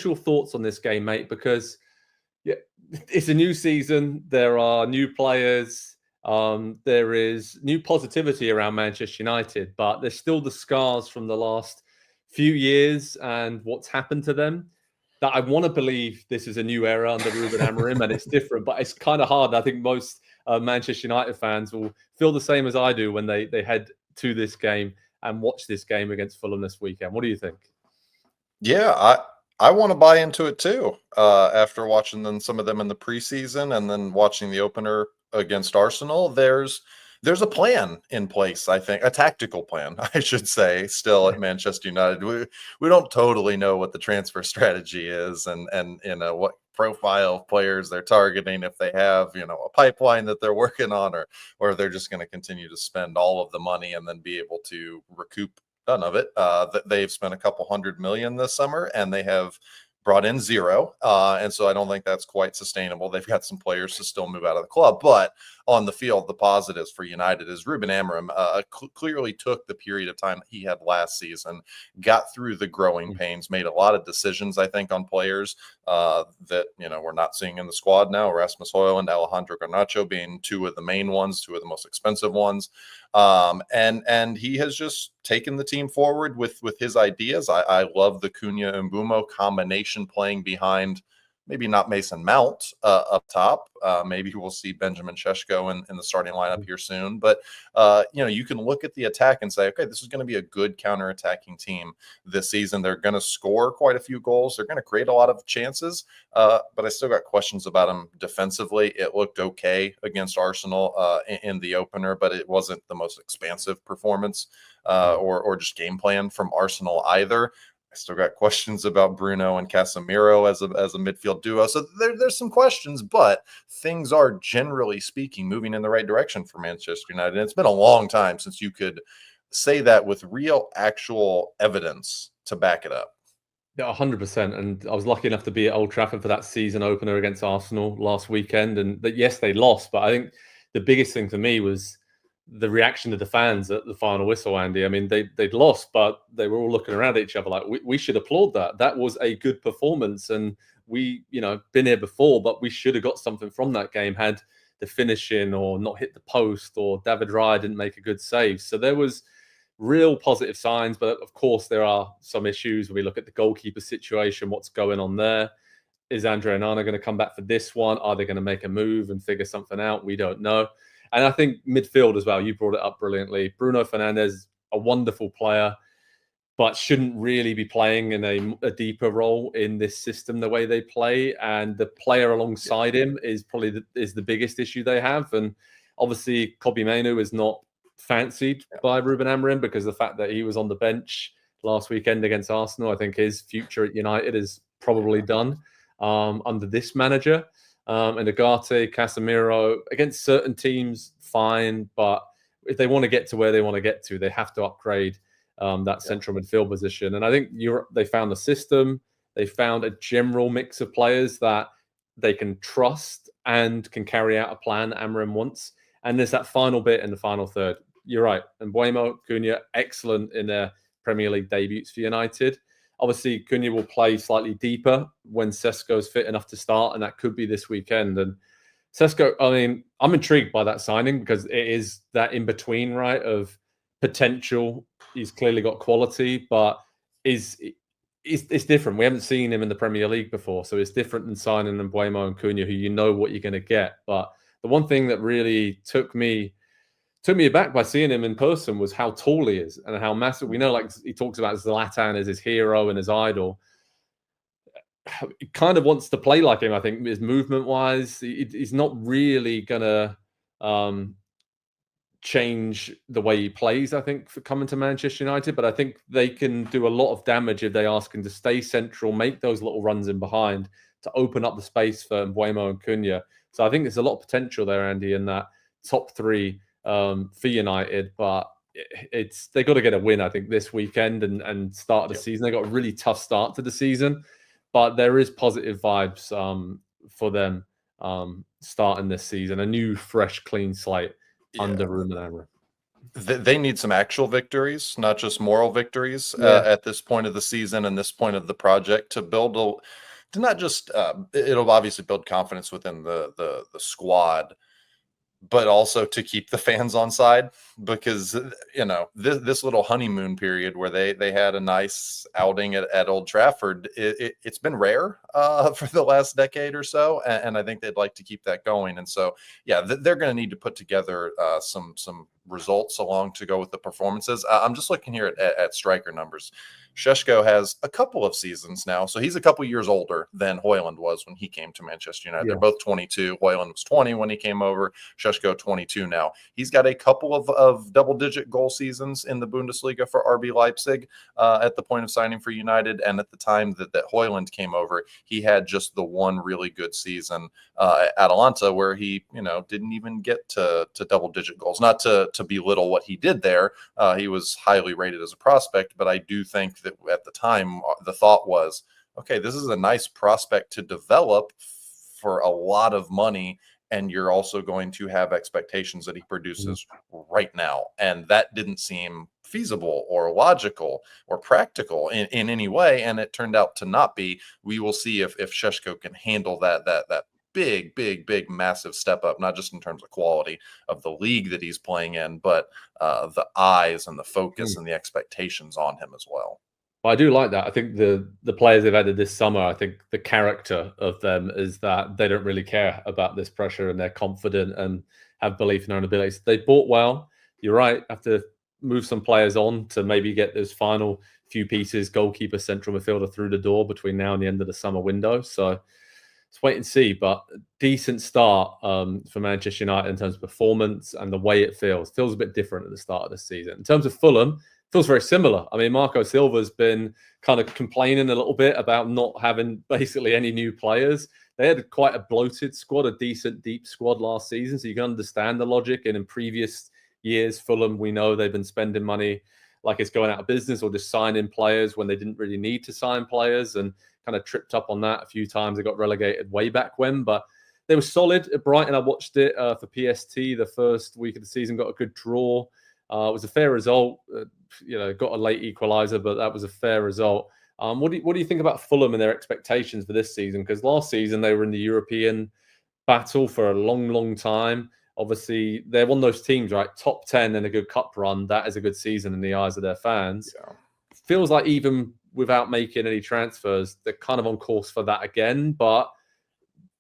initial thoughts on this game, mate, because it's a new season. There are new players. There is new positivity around Manchester United, but there's still the scars from the last few years and what's happened to them that I want to believe this is a new era under Ruben Amorim and it's different, but it's kind of hard. I think most Manchester United fans will feel the same as I do when they head to this game and watch this game against Fulham this weekend. What do you think? Yeah, I want to buy into it too. After watching some of them in the preseason and then watching the opener against Arsenal, there's a plan in place. I think a tactical plan, I should say, still at Manchester United. We don't totally know what the transfer strategy is, and what profile of players they're targeting. If they have a pipeline that they're working on, or they're just going to continue to spend all of the money and then be able to recoup none of it. That they've spent a couple $100 million this summer, and they have brought in zero. And so I don't think that's quite sustainable. They've got some players to still move out of the club, but on the field, the positives for United is Ruben Amorim clearly took the period of time that he had last season, got through the growing pains, made a lot of decisions, I think, on players that, we're not seeing in the squad now. Rasmus Højlund and Alejandro Garnacho being two of the main ones, two of the most expensive ones. And he has just taken the team forward with his ideas. I love the Cunha and Mbeumo combination playing behind, maybe not Mason Mount up top. Maybe we'll see Benjamin Šeško in the starting lineup here soon. But, you can look at the attack and say, okay, this is going to be a good counterattacking team this season. They're going to score quite a few goals. They're going to create a lot of chances. But I still got questions about them defensively. It looked okay against Arsenal in the opener, but it wasn't the most expansive performance or just game plan from Arsenal either. I still got questions about Bruno and Casemiro as a midfield duo. So there's some questions, but things are, generally speaking, moving in the right direction for Manchester United. And it's been a long time since you could say that with real, actual evidence to back it up. Yeah, 100%. And I was lucky enough to be at Old Trafford for that season opener against Arsenal last weekend. And yes, they lost, but I think the biggest thing for me was the reaction of the fans at the final whistle, Andy. I mean, they'd lost, but they were all looking around at each other like, we should applaud that. That was a good performance. And we, been here before, but we should have got something from that game had the finishing or not hit the post or David Raya didn't make a good save. So there was real positive signs, but of course there are some issues when we look at the goalkeeper situation, what's going on there. Is Andre Onana going to come back for this one? Are they going to make a move and figure something out? We don't know. And I think midfield as well, you brought it up brilliantly. Bruno Fernandes, a wonderful player, but shouldn't really be playing in a deeper role in this system the way they play. And the player alongside him is probably the biggest issue they have. And obviously, Kobbie Mainoo is not fancied by Ruben Amorim because of the fact that he was on the bench last weekend against Arsenal. I think his future at United is probably done under this manager. And Ugarte, Casemiro, against certain teams, fine. But if they want to get to where they want to get to, they have to upgrade that central midfield position. And I think they found the system. They found a general mix of players that they can trust and can carry out a plan Amorim wants. And there's that final bit in the final third. You're right. And Mbeumo, Cunha, excellent in their Premier League debuts for United. Obviously, Cunha will play slightly deeper when Šeško's fit enough to start, and that could be this weekend. And Šeško, I mean, I'm intrigued by that signing because it is that in-between, right, of potential. He's clearly got quality, but it's different. We haven't seen him in the Premier League before, so it's different than signing Mbeumo and Cunha, who you know what you're going to get. But the one thing that really took me aback by seeing him in person was how tall he is and how massive. We know, like he talks about Zlatan as his hero and his idol. He kind of wants to play like him, I think, his movement-wise. He's not really going to change the way he plays, I think, for coming to Manchester United. But I think they can do a lot of damage if they ask him to stay central, make those little runs in behind to open up the space for Mbeumo and Cunha. So I think there's a lot of potential there, Andy, in that top three for United, but they got to get a win, I think, this weekend and start the season. They got a really tough start to the season, but there is positive vibes for them starting this season. A new, fresh, clean slate under Ruben Amorim. They need some actual victories, not just moral victories, Yeah. at this point of the season and this point of the project to build to not just it'll obviously build confidence within the squad, but also to keep the fans on side, because this little honeymoon period where they had a nice outing at Old Trafford, it's been rare for the last decade or so, and I think they'd like to keep that going. And so yeah, they're going to need to put together some results along to go with the performances. I'm just looking here at striker numbers. Šeško has a couple of seasons now, so he's a couple years older than Højlund was when he came to Manchester United. They're Yeah. both 22. Højlund was 20 when he came over. Šeško 22 now. He's got a couple of double-digit goal seasons in the Bundesliga for RB Leipzig at the point of signing for United, and at the time that Højlund came over, he had just the one really good season at Atalanta where he didn't even get to double-digit goals. Not to belittle what he did there. He was highly rated as a prospect, but I do think that at the time the thought was, okay, this is a nice prospect to develop for a lot of money, and you're also going to have expectations that he produces right now. And that didn't seem feasible or logical or practical in any way. And it turned out to not be. We will see if Šeško can handle that big, massive step up, not just in terms of quality of the league that he's playing in, but the eyes and the focus and the expectations on him as well. But I do like that. I think the players they've added this summer, I think the character of them is that they don't really care about this pressure and they're confident and have belief in their own abilities. They bought well. You're right. Have to move some players on to maybe get those final few pieces, goalkeeper, central midfielder through the door between now and the end of the summer window. So let's wait and see. But decent start for Manchester United in terms of performance and the way it feels. Feels a bit different at the start of the season. In terms of Fulham, feels very similar. I mean, Marco Silva's been kind of complaining a little bit about not having basically any new players. They had quite a bloated squad, a decent deep squad last season, so you can understand the logic. And in previous years, Fulham, we know they've been spending money like it's going out of business or just signing players when they didn't really need to sign players, and kind of tripped up on that a few times. They got relegated way back when, but they were solid at Brighton. I watched it for PST the first week of the season, got a good draw. It was a fair result. Got a late equaliser, but that was a fair result. What do you think about Fulham and their expectations for this season? Because last season they were in the European battle for a long time. Obviously, they're one of those teams, right? Top 10 and a good cup run. That is a good season in the eyes of their fans. Yeah. Feels like even without making any transfers, they're kind of on course for that again. But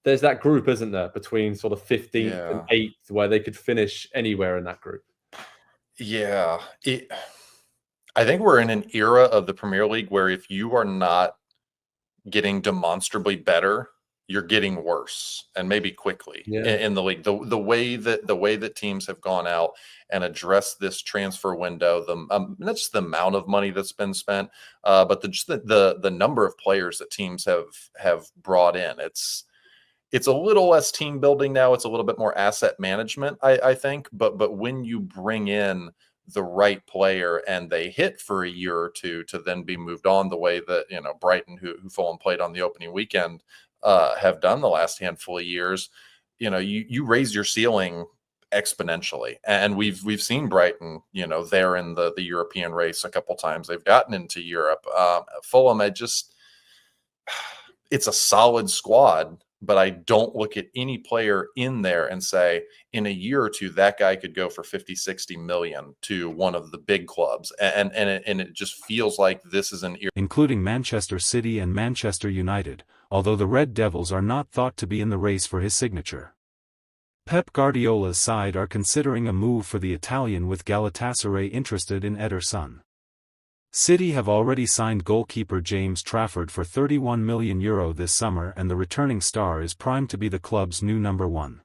there's that group, isn't there, between sort of 15th and 8th, where they could finish anywhere in that group. Yeah. I think we're in an era of the Premier League where if you are not getting demonstrably better, you're getting worse, and maybe quickly in the league. The way that teams have gone out and addressed this transfer window, not just the amount of money that's been spent, but the number of players that teams have brought in. It's a little less team building now. It's a little bit more asset management, I think. But when you bring in the right player and they hit for a year or two to then be moved on, the way that Brighton, who Fulham played on the opening weekend, have done the last handful of years, you raise your ceiling exponentially. And we've seen Brighton, they're in the European race a couple times. They've gotten into Europe. Fulham, it's a solid squad, but I don't look at any player in there and say, in a year or two, that guy could go for 50-60 million to one of the big clubs. And it just feels like this is including Manchester City and Manchester United, although the Red Devils are not thought to be in the race for his signature. Pep Guardiola's side are considering a move for the Italian, with Galatasaray interested in Ederson. City have already signed goalkeeper James Trafford for €31 million this summer, and the returning star is primed to be the club's new number one.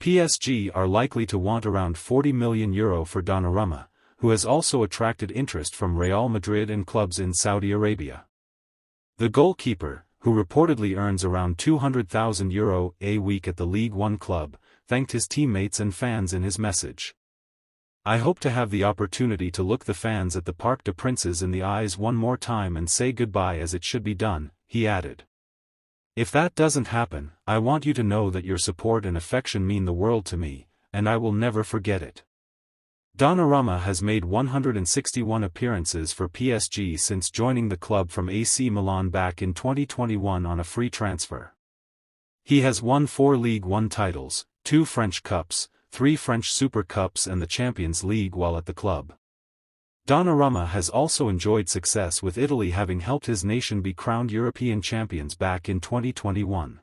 PSG are likely to want around €40 million for Donnarumma, who has also attracted interest from Real Madrid and clubs in Saudi Arabia. The goalkeeper, who reportedly earns around €200,000 a week at the League One club, thanked his teammates and fans in his message. "I hope to have the opportunity to look the fans at the Parc des Princes in the eyes one more time and say goodbye as it should be done," he added. "If that doesn't happen, I want you to know that your support and affection mean the world to me, and I will never forget it." Donnarumma has made 161 appearances for PSG since joining the club from AC Milan back in 2021 on a free transfer. He has won 4 Ligue 1 titles, 2 French Cups, 3 French Super Cups and the Champions League while at the club. Donnarumma has also enjoyed success with Italy, having helped his nation be crowned European champions back in 2021.